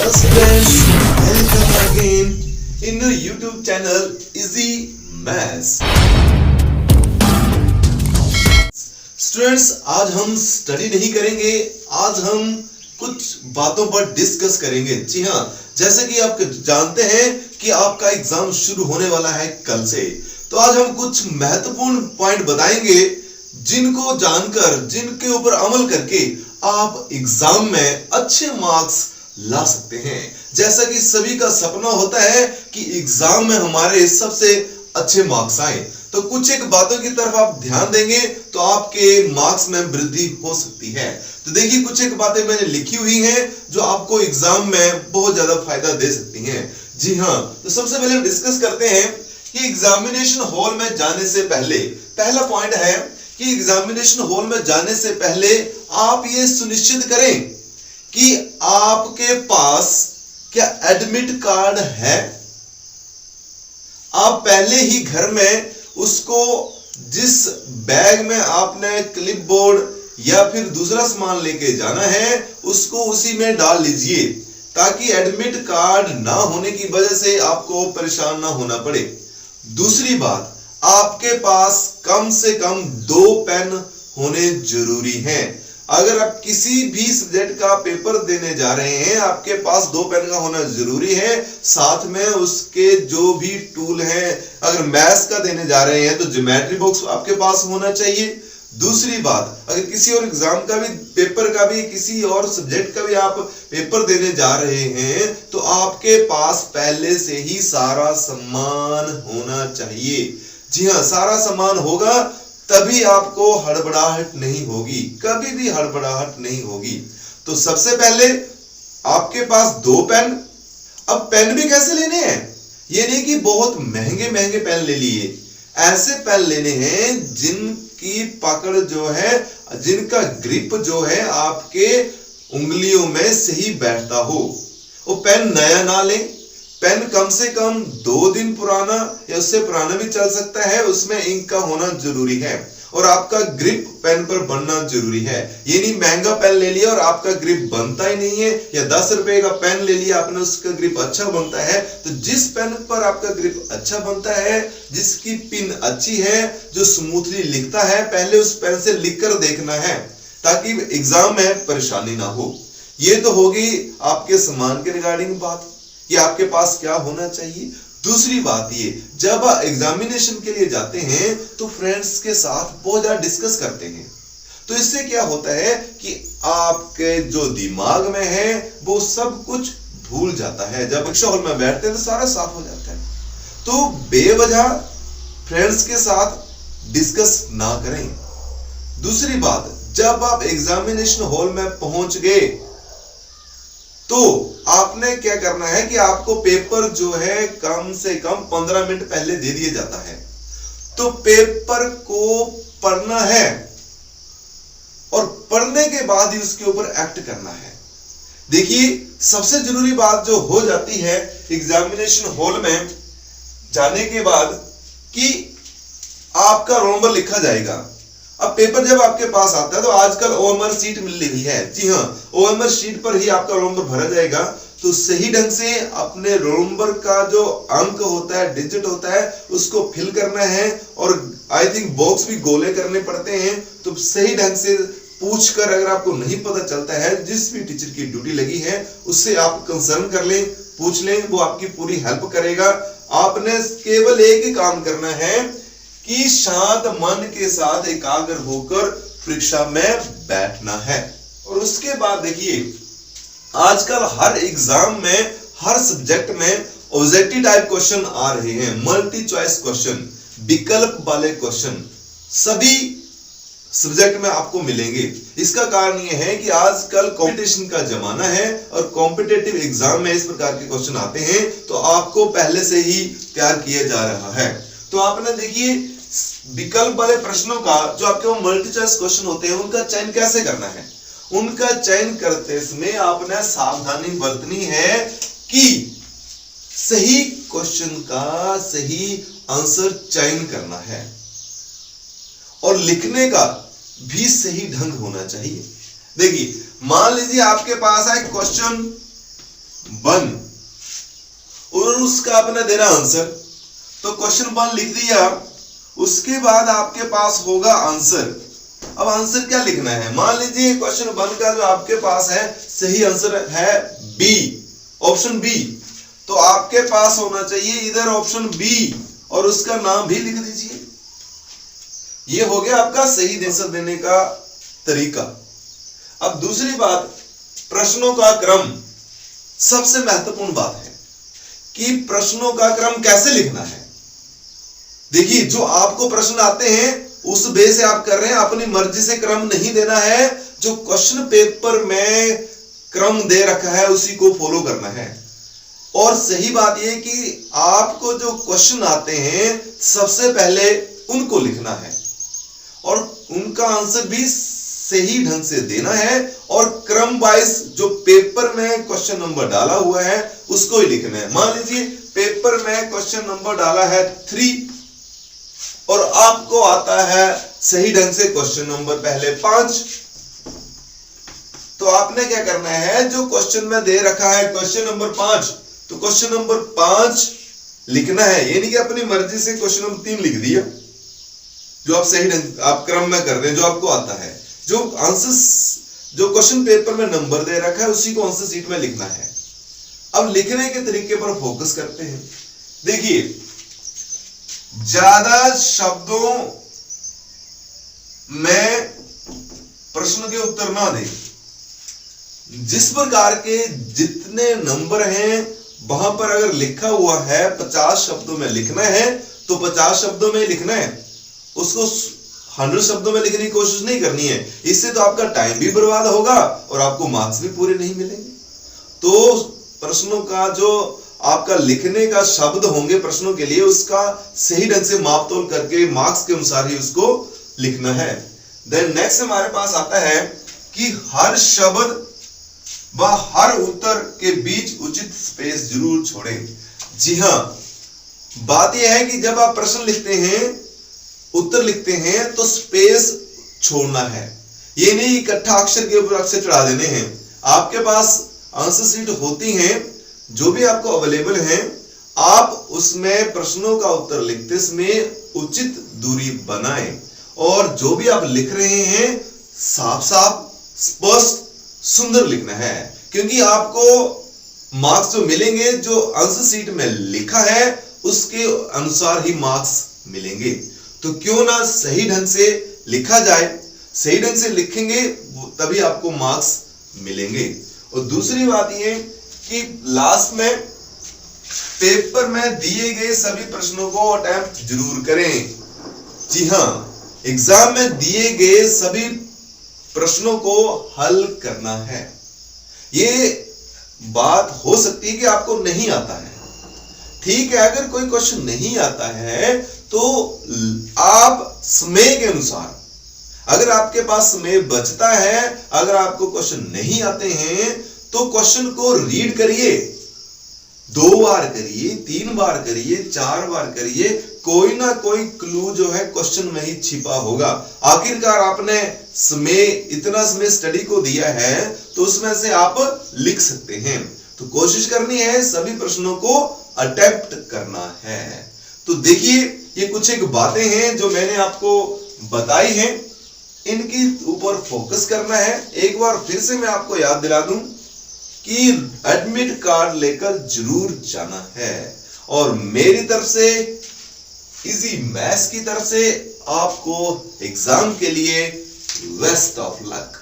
Hello students, welcome again in the YouTube channel Easy Maths। Students, आज हम study नहीं करेंगे, आज हम कुछ बातों पर डिस्कस करेंगे। जी हाँ, जैसे कि आप जानते हैं कि आपका एग्जाम शुरू होने वाला है कल से, तो आज हम कुछ महत्वपूर्ण पॉइंट बताएंगे जिनको जानकर, जिनके ऊपर अमल करके आप एग्जाम में अच्छे मार्क्स ला सकते हैं। जैसा कि सभी का सपना होता है कि एग्जाम में हमारे सबसे अच्छे मार्क्स आए, तो कुछ एक बातों की तरफ आप ध्यान देंगे तो आपके मार्क्स में वृद्धि हो सकती है। तो देखिए, कुछ एक बातें मैंने लिखी हुई हैं जो आपको एग्जाम में बहुत ज्यादा फायदा दे सकती हैं। जी हाँ, तो सबसे पहले हम डिस्कस करते हैं कि एग्जामिनेशन हॉल में जाने से पहले, पहला पॉइंट है कि एग्जामिनेशन हॉल में जाने से पहले आप ये सुनिश्चित करें कि आपके पास क्या एडमिट कार्ड है। आप पहले ही घर में उसको, जिस बैग में आपने क्लिपबोर्ड या फिर दूसरा सामान लेके जाना है, उसको उसी में डाल लीजिए ताकि एडमिट कार्ड ना होने की वजह से आपको परेशान ना होना पड़े। दूसरी बात, आपके पास कम से कम 2 पेन होने जरूरी हैं। अगर आप किसी भी सब्जेक्ट का पेपर देने जा रहे हैं, आपके पास 2 पेन का होना जरूरी है। साथ में उसके जो भी टूल हैं, अगर मैथ्स का देने जा रहे हैं तो ज्योमेट्री बॉक्स आपके पास होना चाहिए। दूसरी बात, अगर किसी और एग्जाम का भी, पेपर का भी, किसी और सब्जेक्ट का भी आप पेपर देने जा रहे हैं तो आपके पास पहले से ही सारा सामान होना चाहिए। जी हाँ, सारा सामान होगा तभी आपको हड़बड़ाहट नहीं होगी, कभी भी हड़बड़ाहट नहीं होगी। तो सबसे पहले आपके पास 2 पेन। अब पेन भी कैसे लेने हैं, ये नहीं कि बहुत महंगे महंगे पेन ले लिए, ऐसे पेन लेने हैं जिनकी पकड़ जो है, जिनका ग्रिप जो है आपके उंगलियों में सही बैठता हो। वो पेन नया ना लें, पेन कम से कम 2 दिन पुराना या उससे पुराना भी चल सकता है, उसमें इंक का होना जरूरी है और आपका ग्रिप पेन पर बनना जरूरी है। ये नहीं महंगा पेन ले लिया और आपका ग्रिप बनता ही नहीं है, या 10 रुपए का पेन ले लिया आपने, उसका ग्रिप अच्छा बनता है। तो जिस पेन पर आपका ग्रिप अच्छा बनता है, जिसकी पिन अच्छी है, जो स्मूथली लिखता है, पहले उस पेन से लिखकर देखना है ताकि एग्जाम में परेशानी ना हो। ये तो होगी आपके सामान के रिगार्डिंग बात कि आपके पास क्या होना चाहिए। दूसरी बात, ये जब एग्जामिनेशन के लिए जाते हैं तो फ्रेंड्स के साथ बहुत ज्यादा डिस्कस करते हैं, तो इससे क्या होता है कि आपके जो दिमाग में है वो सब कुछ भूल जाता है। जब परीक्षा हॉल में बैठते हैं तो सारा साफ हो जाता है। तो बेवजह फ्रेंड्स के साथ डिस्कस ना करें। दूसरी बात, जब आप एग्जामिनेशन हॉल में पहुंच गए तो आपने क्या करना है कि आपको पेपर जो है कम से कम 15 मिनट पहले दे दिया जाता है, तो पेपर को पढ़ना है और पढ़ने के बाद ही उसके ऊपर एक्ट करना है। देखिए, सबसे जरूरी बात जो हो जाती है एग्जामिनेशन हॉल में जाने के बाद कि आपका रोल नंबर लिखा जाएगा। अब पेपर जब आपके पास आता है तो आजकल ओएमआर शीट मिल रही है। जी हाँ, ओएमआर शीट पर ही आपका रोल नंबर भरा जाएगा। तो सही ढंग से अपने रोल नंबर का जो अंक होता है, डिजिट होता है, उसको फिल करना है और आई थिंक बॉक्स भी गोले करने पड़ते हैं। तो सही ढंग से पूछकर, अगर आपको नहीं पता चलता है, जिस भी टीचर की ड्यूटी लगी है उससे आप कंसर्न कर लें, पूछ लें, वो आपकी पूरी हेल्प करेगा। आपने केवल एक ही काम करना है कि शांत मन के साथ एकाग्र होकर परीक्षा में बैठना है। और उसके बाद देखिए, आजकल हर एग्जाम में, हर सब्जेक्ट में ऑब्जेक्टिव टाइप क्वेश्चन आ रहे हैं, मल्टी चॉइस क्वेश्चन, विकल्प वाले क्वेश्चन सभी सब्जेक्ट में आपको मिलेंगे। इसका कारण यह है कि आजकल कंपटीशन का जमाना है और कॉम्पिटिटिव एग्जाम में इस प्रकार के क्वेश्चन आते हैं, तो आपको पहले से ही तैयार किया जा रहा है। तो आपने देखिए, विकल्प वाले प्रश्नों का, जो आपके मल्टी चॉइस क्वेश्चन होते हैं, उनका चयन कैसे करना है। उनका चयन करते समय आपने सावधानी बरतनी है कि सही क्वेश्चन का सही आंसर चयन करना है और लिखने का भी सही ढंग होना चाहिए। देखिए, मान लीजिए आपके पास है क्वेश्चन 1 और उसका आपने देना आंसर। तो क्वेश्चन 1 लिख दिया, उसके बाद आपके पास होगा आंसर। अब आंसर क्या लिखना है? मान लीजिए क्वेश्चन 1 का जो आपके पास है सही आंसर है बी, ऑप्शन बी। तो आपके पास होना चाहिए इधर ऑप्शन बी और उसका नाम भी लिख दीजिए। ये हो गया आपका सही आंसर देने का तरीका। अब दूसरी बात, प्रश्नों का क्रम सबसे महत्वपूर्ण बात है कि प्रश्नों का क्रम कैसे लिखना है। देखिए, जो आपको प्रश्न आते हैं उस बेस से आप कर रहे हैं, अपनी मर्जी से क्रम नहीं देना है। जो क्वेश्चन पेपर में क्रम दे रखा है उसी को फॉलो करना है। और सही बात यह कि आपको जो क्वेश्चन आते हैं सबसे पहले उनको लिखना है और उनका आंसर भी सही ढंग से देना है और क्रम वाइज जो पेपर में क्वेश्चन नंबर डाला हुआ है उसको ही लिखना है। मान लीजिए पेपर में क्वेश्चन नंबर डाला है 3 और आपको आता है सही ढंग से क्वेश्चन नंबर पहले 5, तो आपने क्या करना है, जो क्वेश्चन में दे रखा है क्वेश्चन नंबर 5, तो क्वेश्चन नंबर 5 लिखना है। यानी कि अपनी मर्जी से क्वेश्चन नंबर 3 लिख दिया, जो आप सही ढंग आप क्रम में कर रहे हैं, जो आपको आता है। जो आंसर जो क्वेश्चन पेपर में नंबर दे रखा है उसी को आंसर शीट में लिखना है। अब लिखने के तरीके पर फोकस करते हैं। देखिए, ज्यादा शब्दों में प्रश्न के उत्तर ना दें। जिस प्रकार के जितने नंबर हैं वहां पर अगर लिखा हुआ है 50 शब्दों में लिखना है तो 50 शब्दों में लिखना है, उसको 100 शब्दों में लिखने की कोशिश नहीं करनी है। इससे तो आपका टाइम भी बर्बाद होगा और आपको मार्क्स भी पूरे नहीं मिलेंगे। तो प्रश्नों का जो आपका लिखने का शब्द होंगे प्रश्नों के लिए, उसका सही ढंग से माप तोल करके मार्क्स के अनुसार ही उसको लिखना है। देन नेक्स्ट हमारे पास आता है कि हर शब्द व हर उत्तर के बीच उचित स्पेस जरूर छोड़ें। जी हां, बात यह है कि जब आप प्रश्न लिखते हैं, उत्तर लिखते हैं, तो स्पेस छोड़ना है। ये नहीं इकट्ठा अक्षर के ऊपर अक्षर चढ़ा देने हैं। आपके पास आंसर शीट होती हैं जो भी आपको अवेलेबल हैं, आप उसमें प्रश्नों का उत्तर लिखते समय उचित दूरी बनाएं और जो भी आप लिख रहे हैं साफ साफ स्पष्ट सुंदर लिखना है, क्योंकि आपको मार्क्स जो मिलेंगे जो आंसर शीट में लिखा है उसके अनुसार ही मार्क्स मिलेंगे। तो क्यों ना सही ढंग से लिखा जाए, सही ढंग से लिखेंगे तभी आपको मार्क्स मिलेंगे। और दूसरी बात यह कि लास्ट में पेपर में दिए गए सभी प्रश्नों को अटेम्प्ट जरूर करें। जी हां, एग्जाम में दिए गए सभी प्रश्नों को हल करना है। ये बात हो सकती है कि आपको नहीं आता है, ठीक है। अगर कोई क्वेश्चन नहीं आता है तो आप समय के अनुसार, अगर आपके पास समय बचता है, अगर आपको क्वेश्चन नहीं आते हैं तो क्वेश्चन को रीड करिए, 2 बार करिए, 3 बार करिए, 4 बार करिए, कोई ना कोई क्लू जो है क्वेश्चन में ही छिपा होगा। आखिरकार आपने समय, इतना समय स्टडी को दिया है तो उसमें से आप लिख सकते हैं। तो कोशिश करनी है सभी प्रश्नों को अटेम्प्ट करना है। तो देखिए, ये कुछ एक बातें हैं जो मैंने आपको बताई हैं, इनके ऊपर फोकस करना है। एक बार फिर से मैं आपको याद दिला दूं कि एडमिट कार्ड लेकर जरूर जाना है। और मेरी तरफ से, इजी मैथ्स की तरफ से आपको एग्जाम के लिए बेस्ट ऑफ लक।